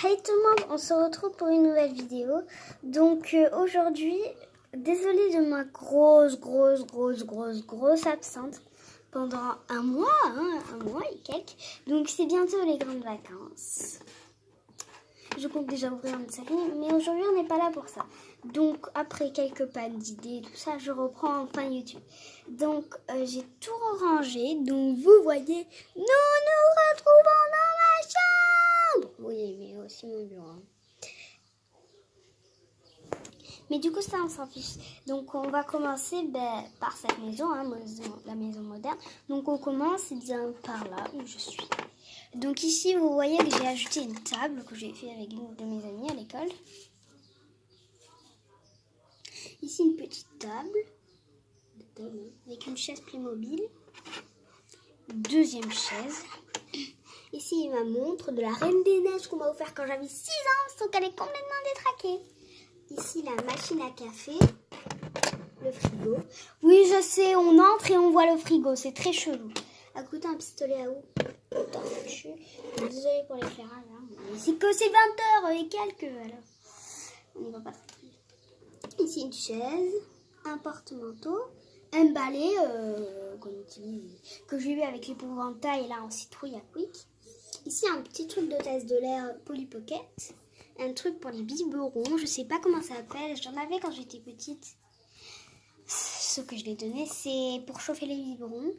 Hey tout le monde, on se retrouve pour une nouvelle vidéo. Donc aujourd'hui, désolée de ma grosse absente pendant un mois et quelques. Donc c'est bientôt les grandes vacances. Je compte déjà ouvrir une série, mais aujourd'hui on n'est pas là pour ça. Donc après quelques pannes d'idées, tout ça, je reprends enfin YouTube. Donc j'ai tout rangé, donc vous voyez, nous nous retrouvons dans ma chambre. Oui, mais aussi mon bureau. Mais du coup ça on s'en fiche. Donc on va commencer par cette maison, la maison moderne. Donc on commence bien par là où je suis. Donc ici vous voyez que j'ai ajouté une table que j'ai fait avec une de mes amies à l'école. Ici une petite table avec une chaise Playmobil. Deuxième chaise. Ici ma montre de la Reine des Neiges qu'on m'a offert quand j'avais 6 ans, sauf qu'elle est complètement détraquée. Ici la machine à café. Le frigo. Oui, je sais, on entre et on voit le frigo. C'est très chelou. À côté, un pistolet à eau. Je suis désolée pour l'éclairage. Mais c'est que c'est 20h et quelques. Alors, on n'y va pas très vite. Ici, une chaise. Un porte-manteau. Un balai qu'on utilise, que j'ai eu avec l'épouvantail et là en citrouille à Quick. Ici, un petit truc d'hôtesse de l'air Polly Pocket. Un truc pour les biberons. Je sais pas comment ça s'appelle. J'en avais quand j'étais petite. Ce que je l'ai donné, c'est pour chauffer les biberons.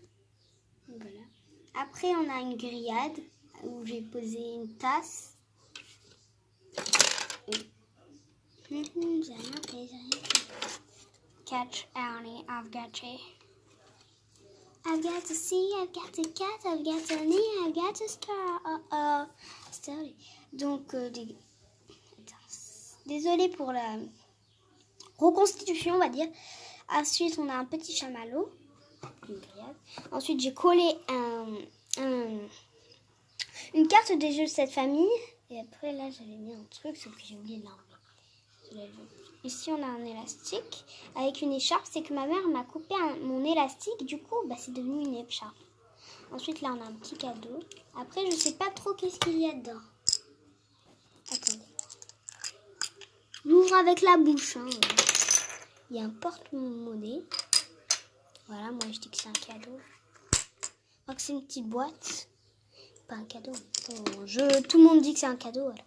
Voilà. Après, on a une grillade où j'ai posé une tasse. Catch Annie, I've got you. I've got to see, I've got the cat, I've got the knee, I've got the star. Story. Donc, désolée pour la reconstitution, on va dire. Ensuite, on a un petit chamallow. Ensuite, j'ai collé une carte des jeux de cette famille. Et après, là, j'avais mis un truc, sauf que j'ai oublié de l'enlever. Ici, on a un élastique avec une écharpe. C'est que ma mère m'a coupé mon élastique. Du coup, c'est devenu une écharpe. Ensuite, là, on a un petit cadeau. Après, je sais pas trop qu'est-ce qu'il y a dedans. Attendez. J'ouvre avec la bouche. Il y a un porte-monnaie. Voilà, moi, je dis que c'est un cadeau. Je crois que c'est une petite boîte. Pas un cadeau. Tout le monde dit que c'est un cadeau. Alors.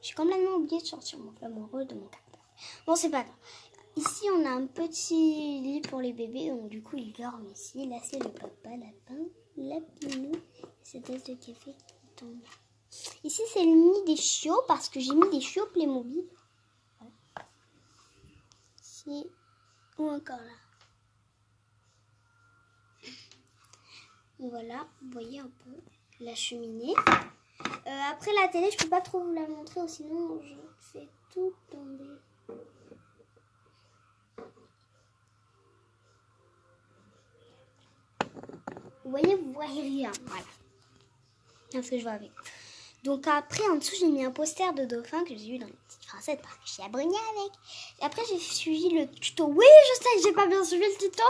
J'ai complètement oublié de sortir mon amoureux de mon cartable. Bon, c'est pas grave. Ici, on a un petit lit pour les bébés. Donc, du coup, ils dorment ici. Là, c'est le papa lapin, la pinou. Cette tasse de café qui tombe. Ici, c'est le nid des chiots parce que j'ai mis des chiots Playmobil. Voilà. Ici, ou encore là. Voilà, vous voyez un peu la cheminée. Après la télé, je peux pas trop vous la montrer, sinon je fais tout tomber. Vous voyez rien. Voilà. C'est ce que je vois avec. Donc après, en dessous, j'ai mis un poster de dauphin que j'ai eu dans les petites françaises parce que je suis abonnée avec. Et après, j'ai suivi le tuto. Oui, je sais que j'ai pas bien suivi le tuto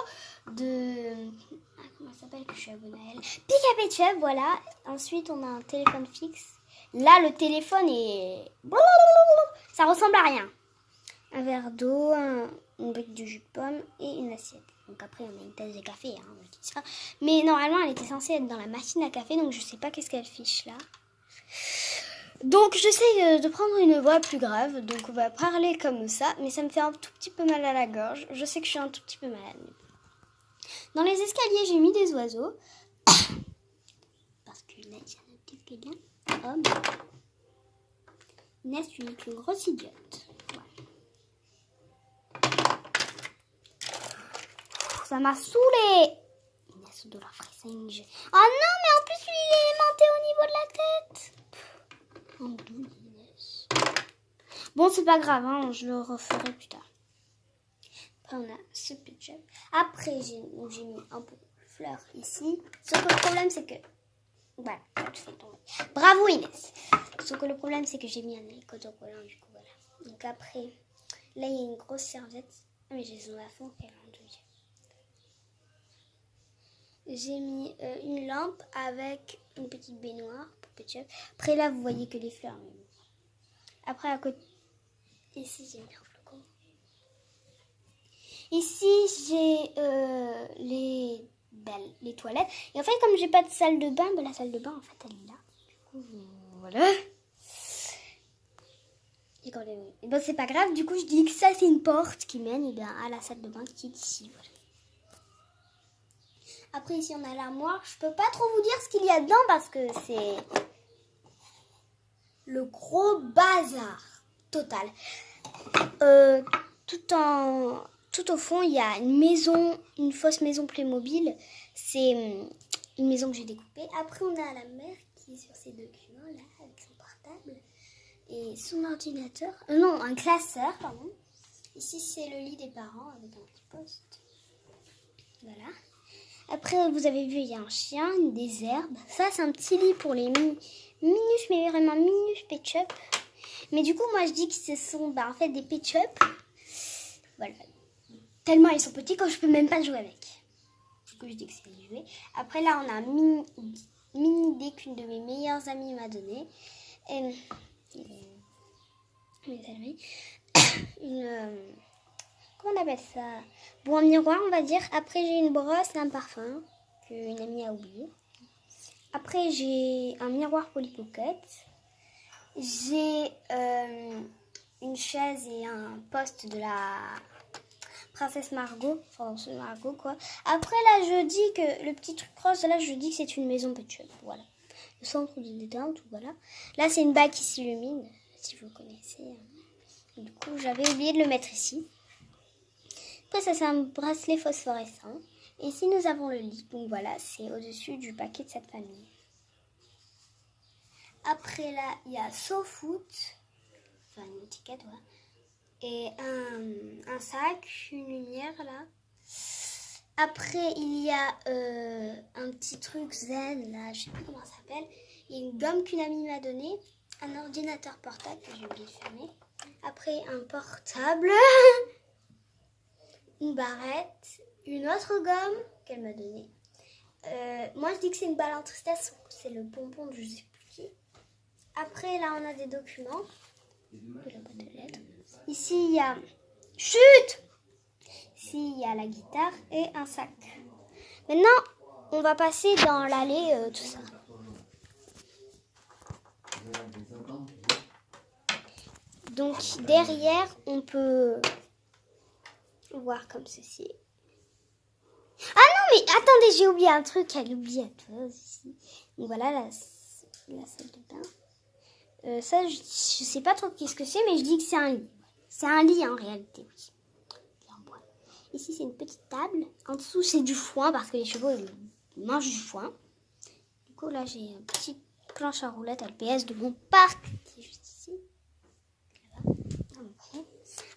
de... comment ça s'appelle que je suis abonnée à elle. Pika Petchef, voilà. Ensuite, on a un téléphone fixe. Là, le téléphone est... ça ressemble à rien. Un verre d'eau, une brique de jus de pomme et une assiette. Donc après, on a une tasse de café. Mais normalement, elle était censée être dans la machine à café, donc je sais pas qu'est-ce qu'elle fiche là. Donc j'essaie de prendre une voix plus grave, donc on va parler comme ça, mais ça me fait un tout petit peu mal à la gorge. Je sais que je suis un tout petit peu malade. Dans les escaliers, j'ai mis des oiseaux. Parce que là, j'ai un petit escalier. Inès, tu es une grosse idiote. Voilà. Ça m'a saoulée. Inès de la frissinge. Oh non, mais en plus, lui, il est aimanté au niveau de la tête. Inès. Bon, c'est pas grave, je le referai plus tard. Après, on a ce pitch-up. Après, j'ai mis un peu de fleurs ici. Sauf que le problème, c'est que... Voilà, ça te fait tomber. Bravo, Inès. Sauf que le problème, c'est que j'ai mis un autocollant, du coup, voilà. Donc après, là, il y a une grosse serviette. Ah, mais j'ai son à fond qu'elle en deuxième. j'ai mis une lampe avec une petite baignoire pour Ketchup. Après là, vous voyez que les fleurs. Après à côté, ici j'ai mis un flocon. Ici j'ai les toilettes. Et en fait, comme j'ai pas de salle de bain, la salle de bain en fait elle est là. Du coup, voilà. Et bon, c'est pas grave, du coup je dis que ça c'est une porte qui mène à la salle de bain qui est ici. Voilà. Après ici on a l'armoire, je peux pas trop vous dire ce qu'il y a dedans parce que c'est le gros bazar total. Tout au fond il y a une maison, une fausse maison Playmobil. C'est une maison que j'ai découpée. Après on a la mère qui est sur ses documents là avec son portable. Et son ordinateur, non, un classeur, pardon. Ici, c'est le lit des parents avec un petit poste. Voilà. Après, vous avez vu, il y a un chien, des herbes. Ça, c'est un petit lit pour les minus, mais vraiment minus Ketchup. Mais du coup, moi, je dis que ce sont en fait des Ketchup. Voilà. Tellement ils sont petits que je peux même pas jouer avec. Du coup, je dis que c'est les jouets. Après, là, on a un mini dé qu'une de mes meilleures amies m'a donné. Comment on appelle ça? Bon, un miroir, on va dire. Après, j'ai une brosse et un parfum qu'une amie a oublié. Après, j'ai un miroir Polly Pocket. J'ai une chaise et un poste de la princesse Margot. Enfin, c'est Margot, quoi. Après, là, je dis que le petit truc rose, là, je dis que c'est une maison Ketchup. Voilà. Le centre de détente, voilà. Là, c'est une bague qui s'illumine, si vous connaissez. Du coup, j'avais oublié de le mettre ici. Après, ça, c'est un bracelet phosphorescent. Et ici, nous avons le lit. Donc, voilà, c'est au-dessus du paquet de cette famille. Après, là, il y a SoFoot. Enfin, une étiquette, voilà. Et un sac, une lumière, là. Après, il y a un petit truc zen, là, je sais plus comment ça s'appelle. Il y a une gomme qu'une amie m'a donnée. Un ordinateur portable que j'ai oublié de fermer. Après, un portable. Une barrette. Une autre gomme qu'elle m'a donnée. Moi, je dis que c'est une balle en tristesse. C'est le bonbon de je sais plus qui. Après, là, on a des documents. De la boîte de lettres. Ici, il y a... Chut! Ici, il y a la guitare et un sac. Maintenant, on va passer dans l'allée, tout ça. Donc, derrière, on peut voir comme ceci. Ah non, mais attendez, j'ai oublié un truc. Elle oublie à toi aussi. Donc, voilà la salle de bain. Ça, je sais pas trop qu'est-ce que c'est, mais je dis que c'est un lit. C'est un lit en réalité, oui. Ici, c'est une petite table. En dessous, c'est du foin parce que les chevaux ils mangent du foin. Du coup, là, j'ai un petit planche à roulettes LPS de mon parc qui est juste ici.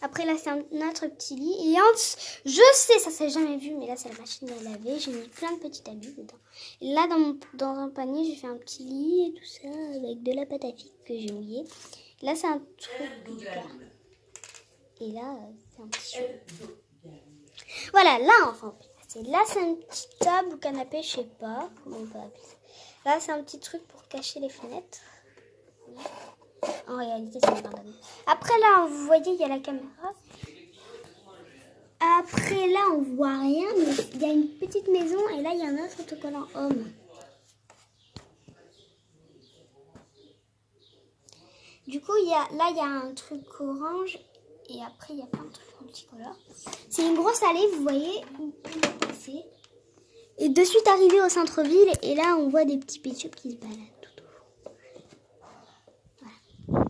Après, là, c'est un autre petit lit. Et en dessous, je sais, ça s'est jamais vu, mais là, c'est la machine à laver. J'ai mis plein de petits habits dedans. Et là, dans un panier, j'ai fait un petit lit et tout ça avec de la pâte à figue que j'ai mouillée. Là, c'est un truc. Et là, c'est un petit cheveu. Voilà, là, enfin, là, c'est une petite table ou canapé, je sais pas comment on peut appeler ça. Là, c'est un petit truc pour cacher les fenêtres. En réalité, c'est pas dingue. Après, là, vous voyez, il y a la caméra. Après, là, on voit rien, mais il y a une petite maison et là, il y a un autre autocollant homme. Du coup, il y a un truc orange. Et après, il y a plein de trucs multicolores. C'est une grosse allée, vous voyez, où on va passer. Et de suite arrivé au centre-ville, et là, on voit des petits Ketchup qui se baladent tout au fond. Voilà.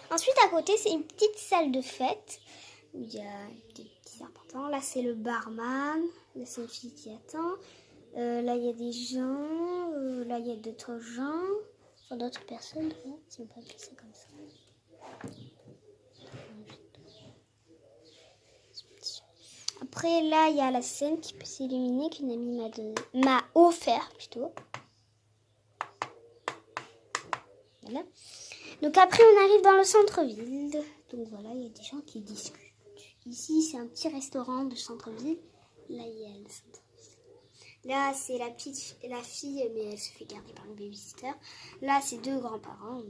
Ensuite, à côté, c'est une petite salle de fête, où il y a des petits serpentins. Là, c'est le barman. Là, c'est une fille qui attend. Là, il y a des gens. Là, il y a d'autres gens. Enfin, d'autres personnes, si on peut appeler ça comme ça. Après, là, il y a la scène qui peut s'illuminer qu'une amie m'a offert plutôt. Voilà. Donc après, on arrive dans le centre-ville. Donc voilà, il y a des gens qui discutent. Ici, c'est un petit restaurant de centre-ville. Là, il y a le centre-ville. Là, c'est la fille, mais elle se fait garder par le babysitter. Là, c'est 2 grands-parents.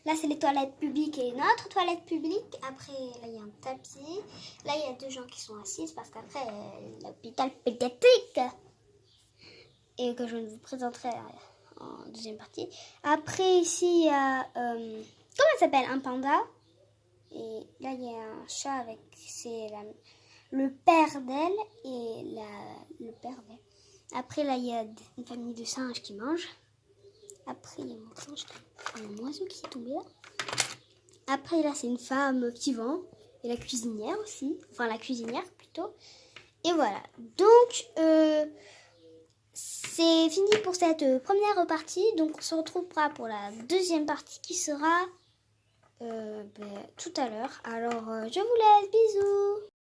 Là, c'est les toilettes publiques et notre toilette publique. Après, là, il y a un tapis. Là, il y a 2 gens qui sont assis parce qu'après, l'hôpital pédiatrique. Et que je vous présenterai en deuxième partie. Après, ici, il y a... comment ça s'appelle? Un panda. Et là, il y a un chat avec... C'est le père d'elle et le père d'elle. Après, là, il y a une famille de singes qui mangent. Après, il y a un oiseau qui est tombé là. Après, là, c'est une femme qui vend. Et la cuisinière aussi. Enfin, la cuisinière plutôt. Et voilà. Donc, c'est fini pour cette première partie. Donc, on se retrouvera pour la deuxième partie qui sera tout à l'heure. Alors, je vous laisse. Bisous.